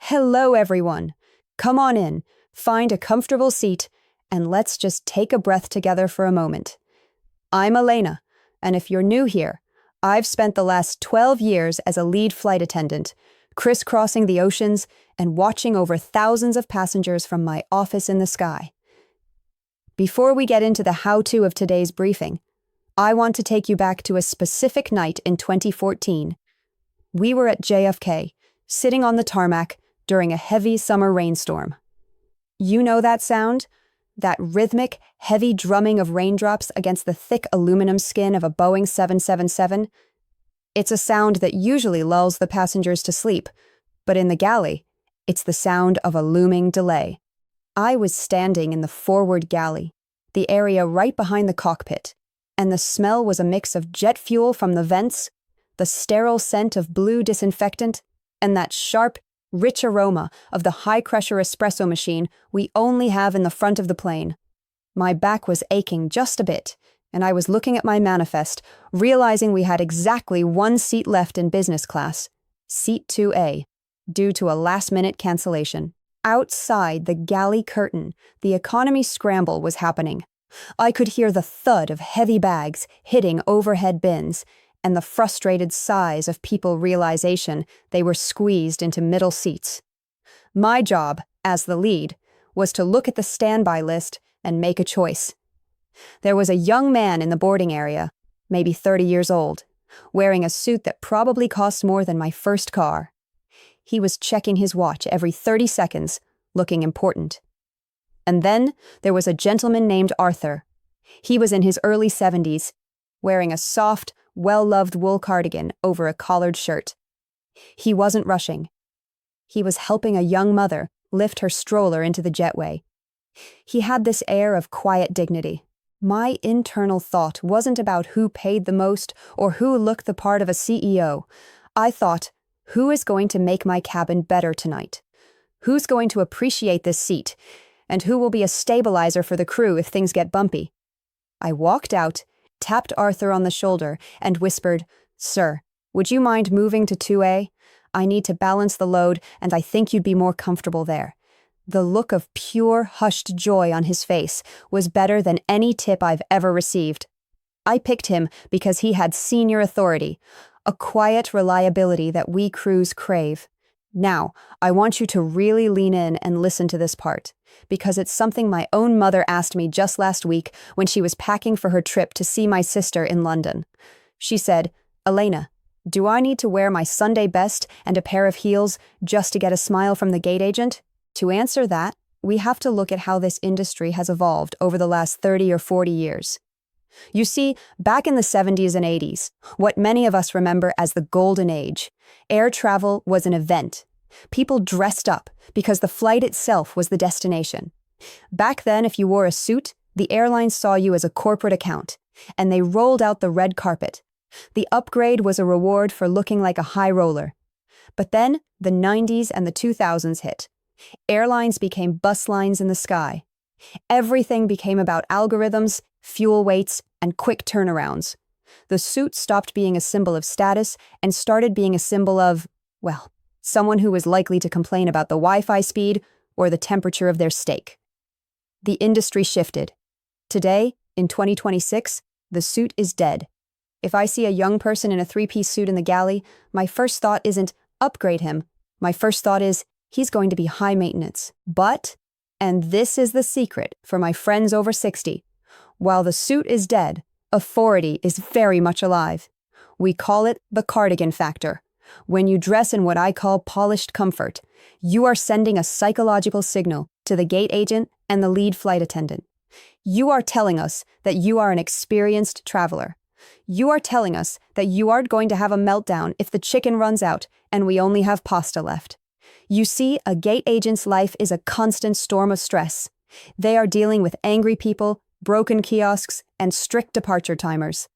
Hello, everyone. Come on in, find a comfortable seat, and let's just take a breath together for a moment. I'm Elena, and if you're new here, I've spent the last 12 years as a lead flight attendant, crisscrossing the oceans and watching over thousands of passengers from my office in the sky. Before we get into the how-to of today's briefing, I want to take you back to a specific night in 2014. We were at JFK, sitting on the tarmac during a heavy summer rainstorm. You know that sound? That rhythmic, heavy drumming of raindrops against the thick aluminum skin of a Boeing 777? It's a sound that usually lulls the passengers to sleep, but in the galley, it's the sound of a looming delay. I was standing in the forward galley, the area right behind the cockpit, and the smell was a mix of jet fuel from the vents, the sterile scent of blue disinfectant, and that sharp, rich aroma of the high-pressure espresso machine we only have in the front of the plane. My back was aching just a bit, and I was looking at my manifest, realizing we had exactly one seat left in business class, Seat 2A, due to a last-minute cancellation. Outside the galley curtain, the economy scramble was happening. I could hear the thud of heavy bags hitting overhead bins, and the frustrated sighs of people realization they were squeezed into middle seats. My job, as the lead, was to look at the standby list and make a choice. There was a young man in the boarding area, maybe 30 years old, wearing a suit that probably cost more than my first car. He was checking his watch every 30 seconds, looking important. And then there was a gentleman named Arthur. He was in his early 70s, wearing a soft, well-loved wool cardigan over a collared shirt. He wasn't rushing. He was helping a young mother lift her stroller into the jetway. He had this air of quiet dignity. My internal thought wasn't about who paid the most or who looked the part of a CEO. I thought, who is going to make my cabin better tonight? Who's going to appreciate this seat? And who will be a stabilizer for the crew if things get bumpy? I walked out, tapped Arthur on the shoulder, and whispered, "Sir, would you mind moving to 2A? I need to balance the load, and I think you'd be more comfortable there." The look of pure, hushed joy on his face was better than any tip I've ever received. I picked him because he had senior authority, a quiet reliability that we crews crave. Now, I want you to really lean in and listen to this part, because it's something my own mother asked me just last week when she was packing for her trip to see my sister in London. She said, "Elena, do I need to wear my Sunday best and a pair of heels just to get a smile from the gate agent?" To answer that, we have to look at how this industry has evolved over the last 30 or 40 years. You see, back in the 70s and 80s, what many of us remember as the golden age, air travel was an event. People dressed up because the flight itself was the destination. Back then, if you wore a suit, the airlines saw you as a corporate account, and they rolled out the red carpet. The upgrade was a reward for looking like a high roller. But then, the 90s and the 2000s hit. Airlines became bus lines in the sky. Everything became about algorithms, fuel weights, and quick turnarounds. The suit stopped being a symbol of status and started being a symbol of, well, someone who was likely to complain about the Wi-Fi speed or the temperature of their steak. The industry shifted. Today, in 2026, the suit is dead. If I see a young person in a three-piece suit in the galley, my first thought isn't, upgrade him. My first thought is, he's going to be high maintenance. But, and this is the secret for my friends over 60, while the suit is dead, authority is very much alive. We call it the cardigan factor. When you dress in what I call polished comfort, you are sending a psychological signal to the gate agent and the lead flight attendant. You are telling us that you are an experienced traveler. You are telling us that you aren't going to have a meltdown if the chicken runs out and we only have pasta left. You see, a gate agent's life is a constant storm of stress. They are dealing with angry people, broken kiosks, and strict departure timers.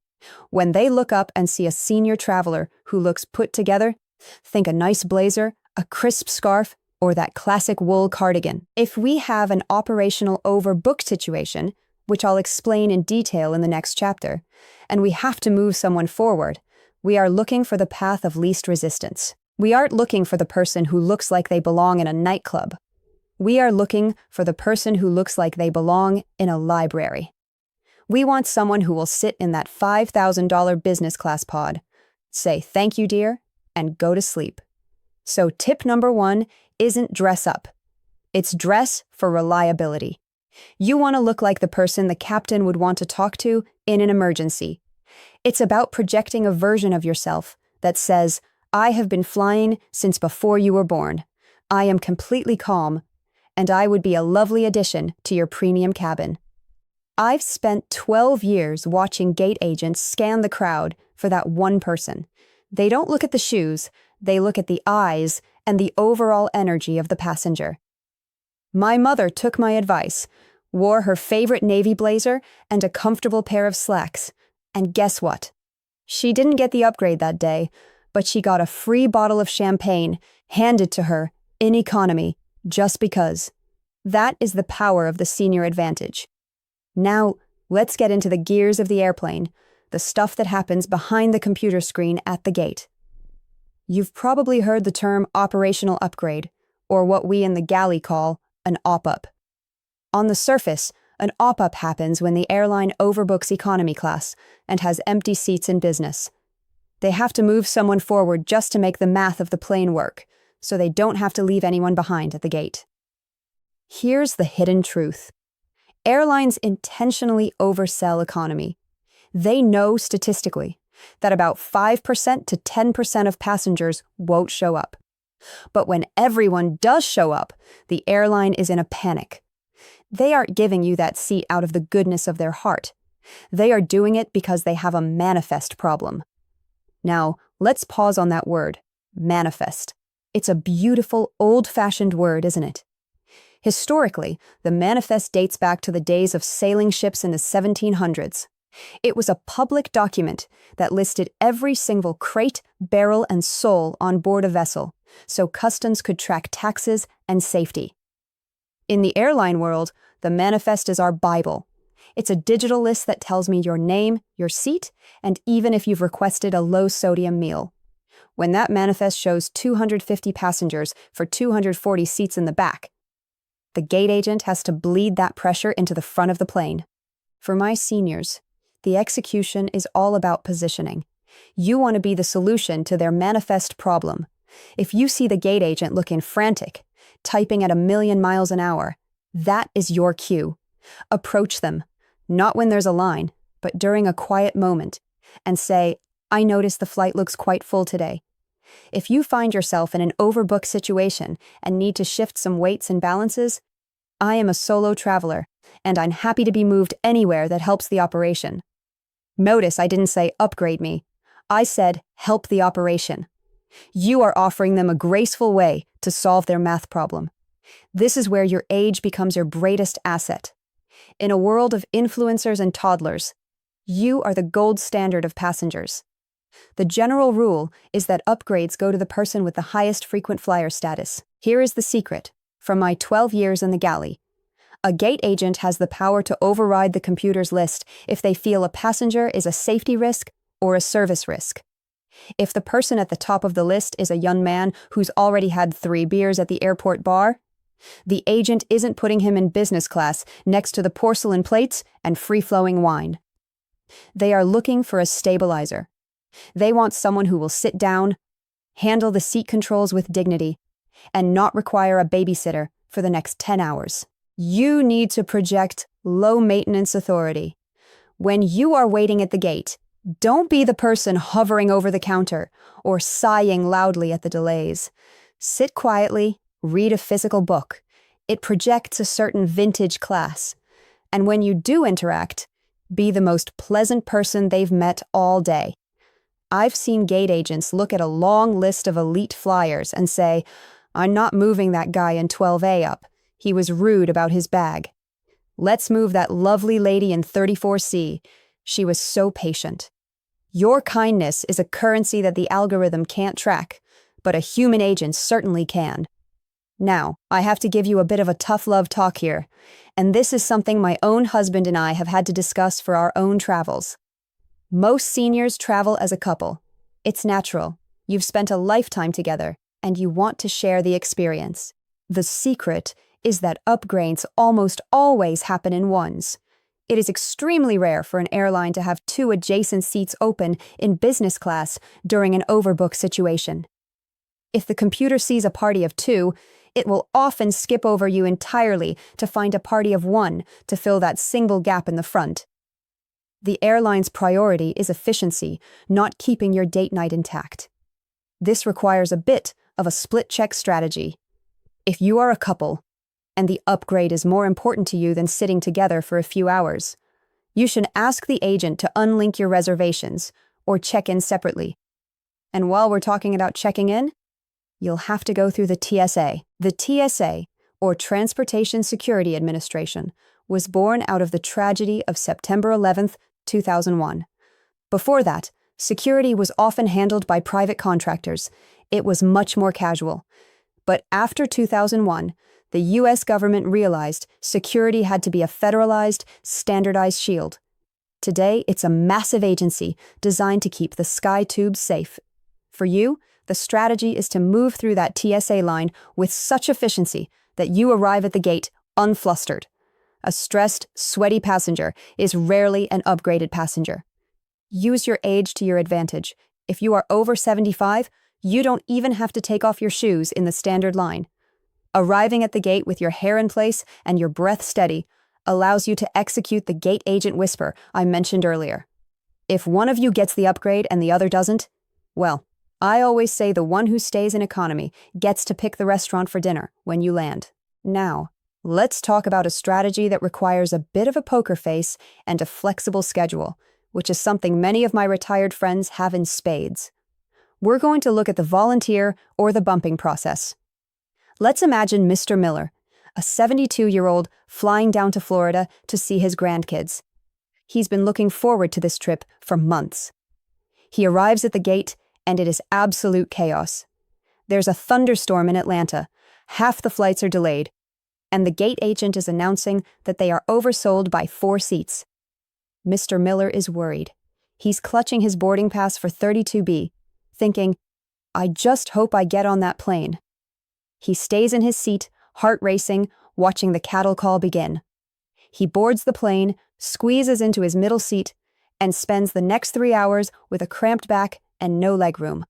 When they look up and see a senior traveler who looks put together, think a nice blazer, a crisp scarf, or that classic wool cardigan. If we have an operational overbooked situation, which I'll explain in detail in the next chapter, and we have to move someone forward, we are looking for the path of least resistance. We aren't looking for the person who looks like they belong in a nightclub. We are looking for the person who looks like they belong in a library. We want someone who will sit in that $5,000 business class pod, say thank you, dear, and go to sleep. So tip number 1 isn't dress up. It's dress for reliability. You want to look like the person the captain would want to talk to in an emergency. It's about projecting a version of yourself that says, I have been flying since before you were born. I am completely calm, and I would be a lovely addition to your premium cabin. I've spent 12 years watching gate agents scan the crowd for that one person. They don't look at the shoes, they look at the eyes and the overall energy of the passenger. My mother took my advice, wore her favorite navy blazer and a comfortable pair of slacks. And guess what? She didn't get the upgrade that day, but she got a free bottle of champagne handed to her in economy just because. That is the power of the senior advantage. Now, let's get into the gears of the airplane, the stuff that happens behind the computer screen at the gate. You've probably heard the term operational upgrade, or what we in the galley call an op-up. On the surface, an op-up happens when the airline overbooks economy class and has empty seats in business. They have to move someone forward just to make the math of the plane work, so they don't have to leave anyone behind at the gate. Here's the hidden truth. Airlines intentionally oversell economy. They know statistically that about 5% to 10% of passengers won't show up. But when everyone does show up, the airline is in a panic. They aren't giving you that seat out of the goodness of their heart. They are doing it because they have a manifest problem. Now, let's pause on that word, manifest. It's a beautiful, old-fashioned word, isn't it? Historically, the manifest dates back to the days of sailing ships in the 1700s. It was a public document that listed every single crate, barrel, and soul on board a vessel, so customs could track taxes and safety. In the airline world, the manifest is our Bible. It's a digital list that tells me your name, your seat, and even if you've requested a low-sodium meal. When that manifest shows 250 passengers for 240 seats in the back, the gate agent has to bleed that pressure into the front of the plane. For my seniors, the execution is all about positioning. You want to be the solution to their manifest problem. If you see the gate agent looking frantic, typing at 1,000,000 miles an hour, that is your cue. Approach them, not when there's a line, but during a quiet moment, and say, I notice the flight looks quite full today. If you find yourself in an overbooked situation and need to shift some weights and balances, I am a solo traveler, and I'm happy to be moved anywhere that helps the operation. Notice I didn't say upgrade me. I said help the operation. You are offering them a graceful way to solve their math problem. This is where your age becomes your greatest asset. In a world of influencers and toddlers, you are the gold standard of passengers. The general rule is that upgrades go to the person with the highest frequent flyer status. Here is the secret, from my 12 years in the galley. A gate agent has the power to override the computer's list if they feel a passenger is a safety risk or a service risk. If the person at the top of the list is a young man who's already had 3 beers at the airport bar, the agent isn't putting him in business class next to the porcelain plates and free-flowing wine. They are looking for a stabilizer. They want someone who will sit down, handle the seat controls with dignity, and not require a babysitter for the next 10 hours. You need to project low-maintenance authority. When you are waiting at the gate, don't be the person hovering over the counter or sighing loudly at the delays. Sit quietly, read a physical book. It projects a certain vintage class. And when you do interact, be the most pleasant person they've met all day. I've seen gate agents look at a long list of elite flyers and say, I'm not moving that guy in 12A up. He was rude about his bag. Let's move that lovely lady in 34C. She was so patient. Your kindness is a currency that the algorithm can't track, but a human agent certainly can. Now, I have to give you a bit of a tough love talk here, and this is something my own husband and I have had to discuss for our own travels. Most seniors travel as a couple. It's natural. You've spent a lifetime together, and you want to share the experience. The secret is that upgrades almost always happen in ones. It is extremely rare for an airline to have two adjacent seats open in business class during an overbook situation. If the computer sees a party of two, it will often skip over you entirely to find a party of one to fill that single gap in the front. The airline's priority is efficiency, not keeping your date night intact. This requires a bit of a split-check strategy. If you are a couple, and the upgrade is more important to you than sitting together for a few hours, you should ask the agent to unlink your reservations or check in separately. And while we're talking about checking in, you'll have to go through the TSA. The TSA, or Transportation Security Administration, was born out of the tragedy of September 11th, 2001. Before that, security was often handled by private contractors. It was much more casual. But after 2001, the U.S. government realized security had to be a federalized, standardized shield. Today, it's a massive agency designed to keep the sky tubes safe. For you, the strategy is to move through that TSA line with such efficiency that you arrive at the gate unflustered. A stressed, sweaty passenger is rarely an upgraded passenger. Use your age to your advantage. If you are over 75, you don't even have to take off your shoes in the standard line. Arriving at the gate with your hair in place and your breath steady allows you to execute the gate agent whisper I mentioned earlier. If one of you gets the upgrade and the other doesn't, well, I always say the one who stays in economy gets to pick the restaurant for dinner when you land. Now, let's talk about a strategy that requires a bit of a poker face and a flexible schedule, which is something many of my retired friends have in spades. We're going to look at the volunteer or the bumping process. Let's imagine Mr. Miller, a 72-year-old flying down to Florida to see his grandkids. He's been looking forward to this trip for months. He arrives at the gate, and it is absolute chaos. There's a thunderstorm in Atlanta, half the flights are delayed, and the gate agent is announcing that they are oversold by 4 seats. Mr. Miller is worried. He's clutching his boarding pass for 32B, thinking, I just hope I get on that plane. He stays in his seat, heart racing, watching the cattle call begin. He boards the plane, squeezes into his middle seat, and spends the next 3 hours with a cramped back and no legroom.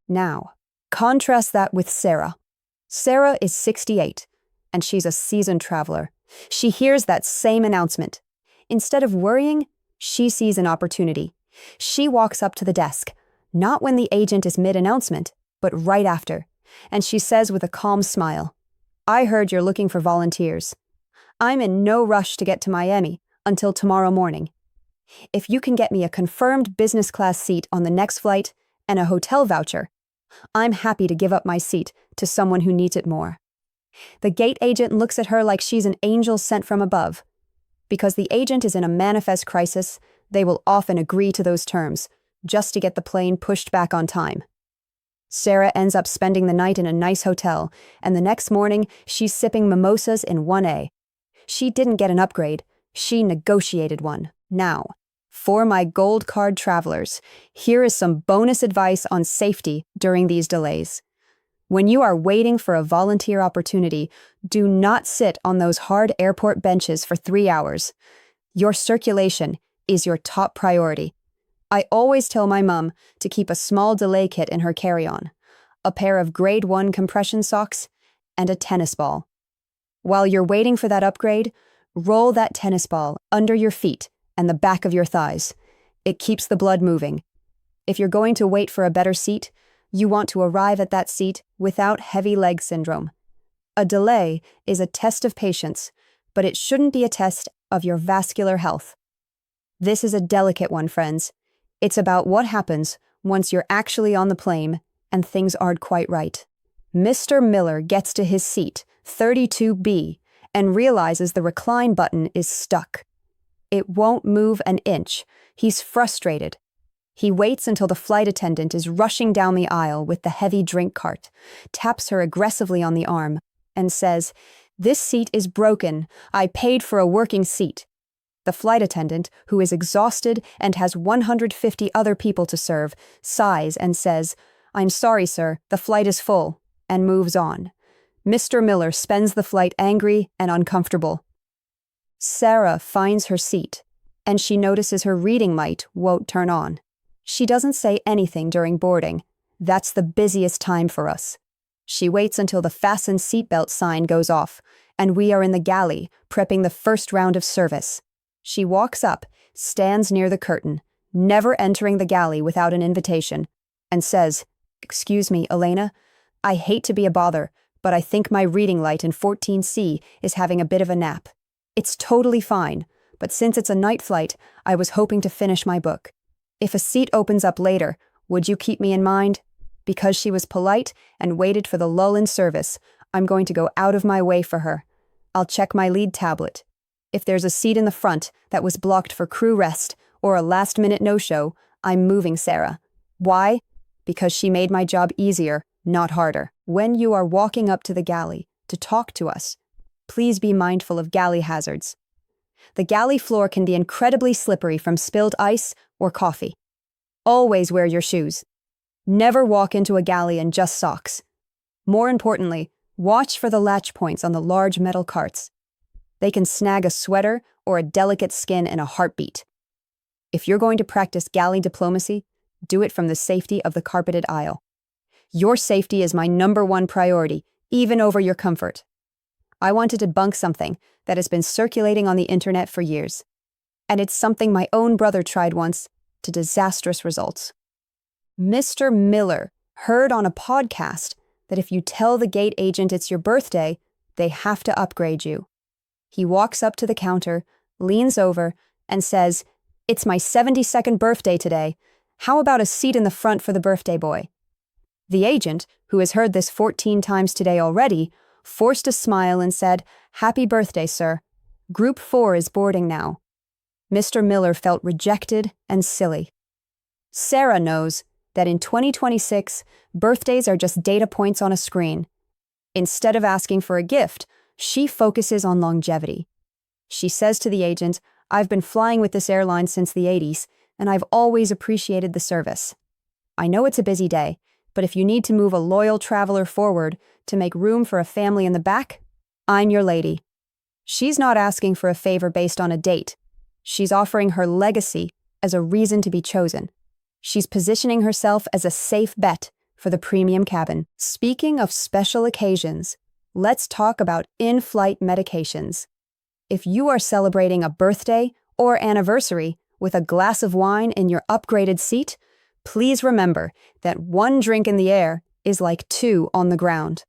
Now, contrast that with Sarah. Sarah is 68, and she's a seasoned traveler. She hears that same announcement. Instead of worrying, she sees an opportunity. She walks up to the desk, not when the agent is mid-announcement, but right after, and she says with a calm smile, I heard you're looking for volunteers. I'm in no rush to get to Miami until tomorrow morning. If you can get me a confirmed business class seat on the next flight and a hotel voucher, I'm happy to give up my seat to someone who needs it more. The gate agent looks at her like she's an angel sent from above. Because the agent is in a manifest crisis, they will often agree to those terms, just to get the plane pushed back on time. Sarah ends up spending the night in a nice hotel, and the next morning she's sipping mimosas in 1A. She didn't get an upgrade, she negotiated one. Now, for my gold card travelers, here is some bonus advice on safety during these delays. When you are waiting for a volunteer opportunity, do not sit on those hard airport benches for 3 hours. Your circulation is your top priority. I always tell my mom to keep a small delay kit in her carry-on, a pair of grade 1 compression socks, and a tennis ball. While you're waiting for that upgrade, roll that tennis ball under your feet and the back of your thighs. It keeps the blood moving. If you're going to wait for a better seat, you want to arrive at that seat without heavy leg syndrome. A delay is a test of patience, but it shouldn't be a test of your vascular health. This is a delicate one, friends. It's about what happens once you're actually on the plane and things aren't quite right. Mr. Miller gets to his seat, 32B, and realizes the recline button is stuck. It won't move an inch. He's frustrated. He waits until the flight attendant is rushing down the aisle with the heavy drink cart, taps her aggressively on the arm, and says, "This seat is broken. I paid for a working seat." The flight attendant, who is exhausted and has 150 other people to serve, sighs and says, "I'm sorry, sir, the flight is full," and moves on. Mr. Miller spends the flight angry and uncomfortable. Sarah finds her seat, and she notices her reading light won't turn on. She doesn't say anything during boarding. That's the busiest time for us. She waits until the fasten seatbelt sign goes off, and we are in the galley, prepping the first round of service. She walks up, stands near the curtain, never entering the galley without an invitation, and says, "Excuse me, Elena, I hate to be a bother, but I think my reading light in 14C is having a bit of a nap. It's totally fine, but since it's a night flight, I was hoping to finish my book. If a seat opens up later, would you keep me in mind?" Because she was polite and waited for the lull in service, I'm going to go out of my way for her. I'll check my lead tablet. If there's a seat in the front that was blocked for crew rest or a last-minute no-show, I'm moving Sarah. Why? Because she made my job easier, not harder. When you are walking up to the galley to talk to us, please be mindful of galley hazards. The galley floor can be incredibly slippery from spilled ice or coffee. Always wear your shoes. Never walk into a galley in just socks. More importantly, watch for the latch points on the large metal carts. They can snag a sweater or a delicate skin in a heartbeat. If you're going to practice galley diplomacy, do it from the safety of the carpeted aisle. Your safety is my #1 priority, even over your comfort. I want to debunk something that has been circulating on the internet for years. And it's something my own brother tried once, to disastrous results. Mr. Miller heard on a podcast that if you tell the gate agent it's your birthday, they have to upgrade you. He walks up to the counter, leans over, and says, "It's my 72nd birthday today. How about a seat in the front for the birthday boy?" The agent, who has heard this 14 times today already, forced a smile and said, "Happy birthday, sir. Group 4 is boarding now." Mr. Miller felt rejected and silly. Sarah knows that in 2026, birthdays are just data points on a screen. Instead of asking for a gift, she focuses on longevity. She says to the agent, "I've been flying with this airline since the 80s, and I've always appreciated the service. I know it's a busy day, but if you need to move a loyal traveler forward to make room for a family in the back, I'm your lady." She's not asking for a favor based on a date. She's offering her legacy as a reason to be chosen. She's positioning herself as a safe bet for the premium cabin. Speaking of special occasions, let's talk about in-flight medications. If you are celebrating a birthday or anniversary with a glass of wine in your upgraded seat, please remember that 1 drink in the air is like 2 on the ground.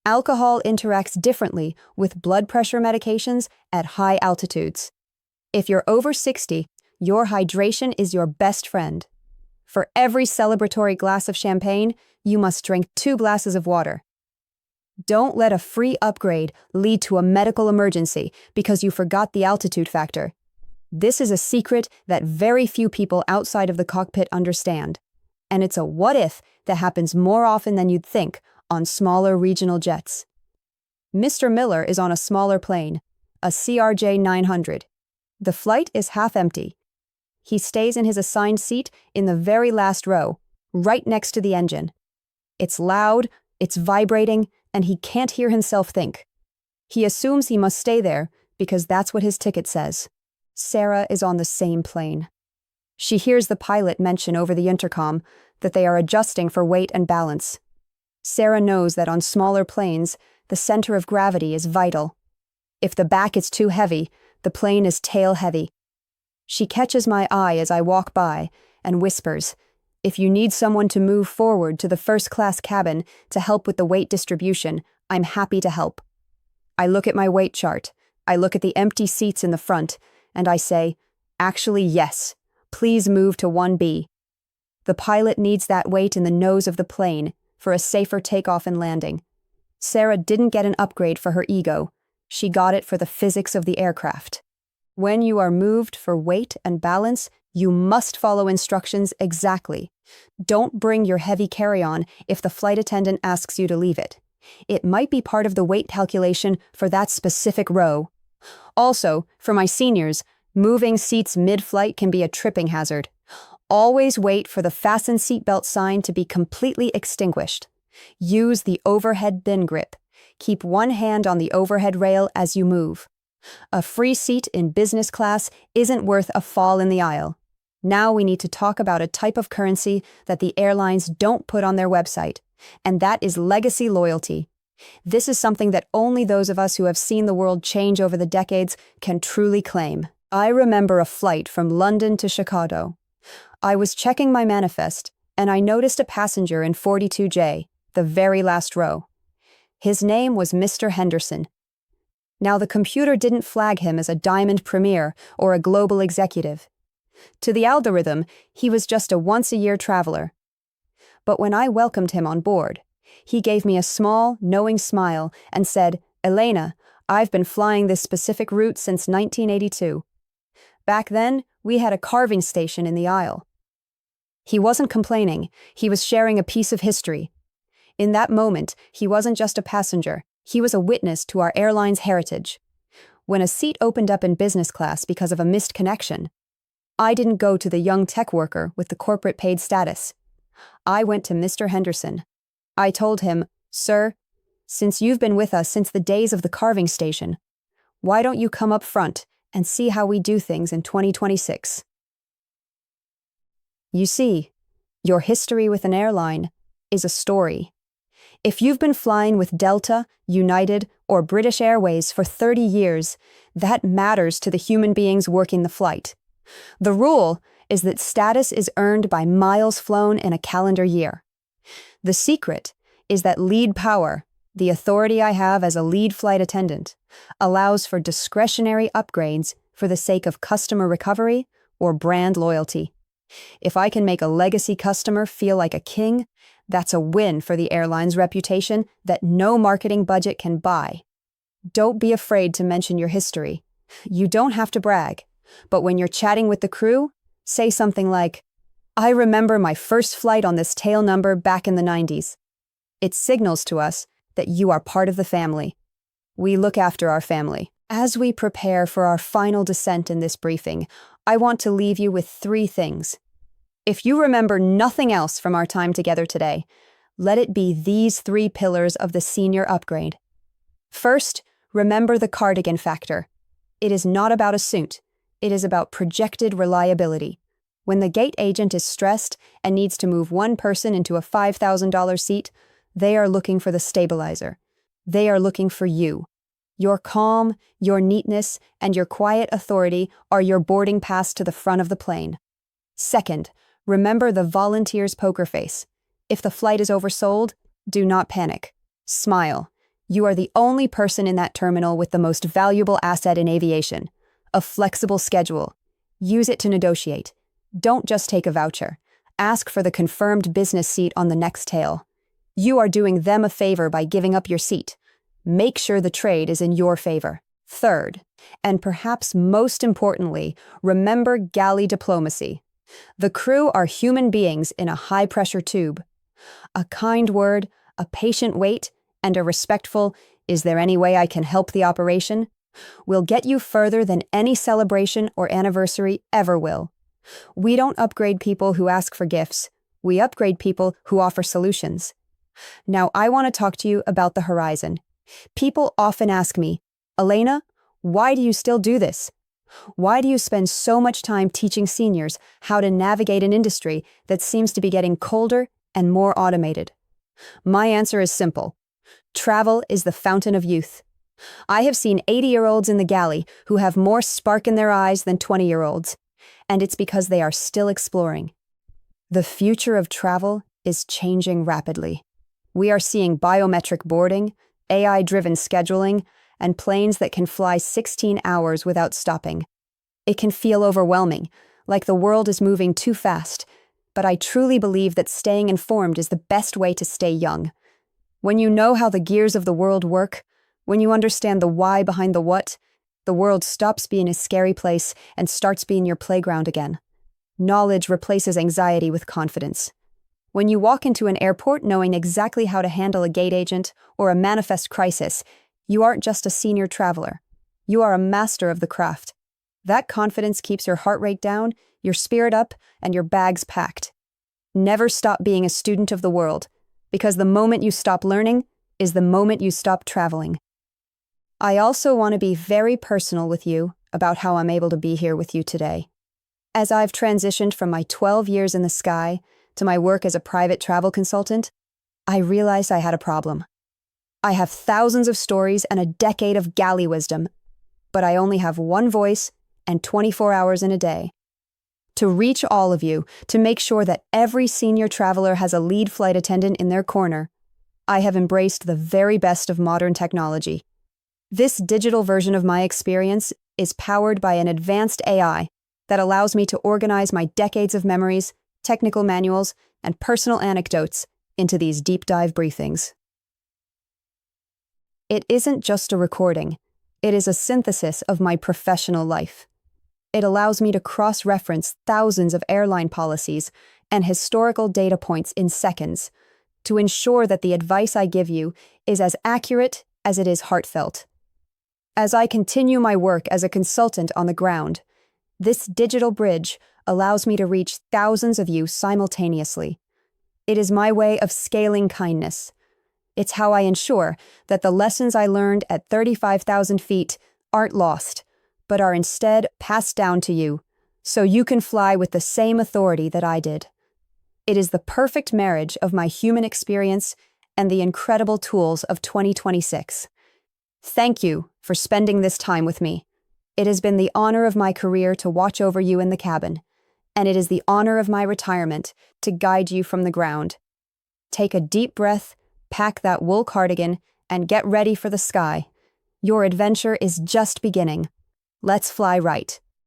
Alcohol interacts differently with blood pressure medications at high altitudes. If you're over 60, your hydration is your best friend. For every celebratory glass of champagne, you must drink 2 glasses of water. Don't let a free upgrade lead to a medical emergency because you forgot the altitude factor. This is a secret that very few people outside of the cockpit understand, and it's a what-if that happens more often than you'd think on smaller regional jets. Mr. Miller is on a smaller plane, a CRJ 900. The flight is half empty. He stays in his assigned seat in the very last row, right next to the engine. It's loud, it's vibrating, and he can't hear himself think. He assumes he must stay there because that's what his ticket says. Sarah is on the same plane. She hears the pilot mention over the intercom that they are adjusting for weight and balance. Sarah knows that on smaller planes, the center of gravity is vital. If the back is too heavy, the plane is tail heavy. She catches my eye as I walk by and whispers, "If you need someone to move forward to the first-class cabin to help with the weight distribution, I'm happy to help." I look at my weight chart, I look at the empty seats in the front, and I say, "Actually, yes. Please move to 1B. The pilot needs that weight in the nose of the plane for a safer takeoff and landing." Sarah didn't get an upgrade for her ego. She got it for the physics of the aircraft. When you are moved for weight and balance, you must follow instructions exactly. Don't bring your heavy carry-on if the flight attendant asks you to leave it. It might be part of the weight calculation for that specific row. Also, for my seniors, Moving seats mid-flight can be a tripping hazard. Always wait for the fasten seatbelt sign to be completely extinguished. Use the overhead bin grip. Keep one hand on the overhead rail as you move. A free seat in business class isn't worth a fall in the aisle. Now we need to talk about a type of currency that the airlines don't put on their website, and that is legacy loyalty. This is something that only those of us who have seen the world change over the decades can truly claim. I remember a flight from London to Chicago. I was checking my manifest, and I noticed a passenger in 42J, the very last row. His name was Mr. Henderson. Now, the computer didn't flag him as a Diamond Premier or a global executive. To the algorithm, he was just a once-a-year traveler. But when I welcomed him on board, he gave me a small, knowing smile and said, "Elena, I've been flying this specific route since 1982. Back then, we had a carving station in the aisle." He wasn't complaining, he was sharing a piece of history. In that moment, he wasn't just a passenger, he was a witness to our airline's heritage. When a seat opened up in business class because of a missed connection, I didn't go to the young tech worker with the corporate paid status. I went to Mr. Henderson. I told him, "Sir, since you've been with us since the days of the carving station, why don't you come up front and see how we do things in 2026? You see, your history with an airline is a story. If you've been flying with Delta, United, or British Airways for 30 years, that matters to the human beings working the flight. The rule is that status is earned by miles flown in a calendar year. The secret is that lead power, the authority I have as a lead flight attendant, allows for discretionary upgrades for the sake of customer recovery or brand loyalty. If I can make a legacy customer feel like a king, that's a win for the airline's reputation that no marketing budget can buy. Don't be afraid to mention your history. You don't have to brag, but when you're chatting with the crew, say something like, "I remember my first flight on this tail number back in the 90s. It signals to us that you are part of the family. We look after our family." As we prepare for our final descent in this briefing, I want to leave you with 3 things. If you remember nothing else from our time together today, let it be these 3 pillars of the senior upgrade. First, remember the cardigan factor. It is not about a suit. It is about projected reliability. When the gate agent is stressed and needs to move one person into a $5,000 seat, they are looking for the stabilizer. They are looking for you. Your calm, your neatness, and your quiet authority are your boarding pass to the front of the plane. Second, remember the volunteer's poker face. If the flight is oversold, do not panic. Smile. You are the only person in that terminal with the most valuable asset in aviation, a flexible schedule. Use it to negotiate. Don't just take a voucher. Ask for the confirmed business seat on the next tail. You are doing them a favor by giving up your seat. Make sure the trade is in your favor. Third, and perhaps most importantly, remember galley diplomacy. The crew are human beings in a high-pressure tube. A kind word, a patient wait, and a respectful, "Is there any way I can help the operation?" will get you further than any celebration or anniversary ever will. We don't upgrade people who ask for gifts. We upgrade people who offer solutions. Now, I want to talk to you about the horizon. People often ask me, "Elena, why do you still do this? Why do you spend so much time teaching seniors how to navigate an industry that seems to be getting colder and more automated?" My answer is simple. Travel is the fountain of youth. I have seen 80-year-olds in the galley who have more spark in their eyes than 20-year-olds, and it's because they are still exploring. The future of travel is changing rapidly. We are seeing biometric boarding, AI-driven scheduling, and planes that can fly 16 hours without stopping. It can feel overwhelming, like the world is moving too fast, but I truly believe that staying informed is the best way to stay young. When you know how the gears of the world work, when you understand the why behind the what, the world stops being a scary place and starts being your playground again. Knowledge replaces anxiety with confidence. When you walk into an airport knowing exactly how to handle a gate agent or a manifest crisis, you aren't just a senior traveler. You are a master of the craft. That confidence keeps your heart rate down, your spirit up, and your bags packed. Never stop being a student of the world, because the moment you stop learning is the moment you stop traveling. I also want to be very personal with you about how I'm able to be here with you today. As I've transitioned from my 12 years in the sky to my work as a private travel consultant, I realized I had a problem. I have thousands of stories and a decade of galley wisdom, but I only have one voice and 24 hours in a day. To reach all of you, to make sure that every senior traveler has a lead flight attendant in their corner, I have embraced the very best of modern technology. This digital version of my experience is powered by an advanced AI that allows me to organize my decades of memories, technical manuals, and personal anecdotes into these deep dive briefings. It isn't just a recording, it is a synthesis of my professional life. It allows me to cross-reference thousands of airline policies and historical data points in seconds to ensure that the advice I give you is as accurate as it is heartfelt. As I continue my work as a consultant on the ground, this digital bridge allows me to reach thousands of you simultaneously. It is my way of scaling kindness. It's how I ensure that the lessons I learned at 35,000 feet aren't lost, but are instead passed down to you, so you can fly with the same authority that I did. It is the perfect marriage of my human experience and the incredible tools of 2026. Thank you for spending this time with me. It has been the honor of my career to watch over you in the cabin, and it is the honor of my retirement to guide you from the ground. Take a deep breath, pack that wool cardigan, and get ready for the sky. Your adventure is just beginning. Let's fly right.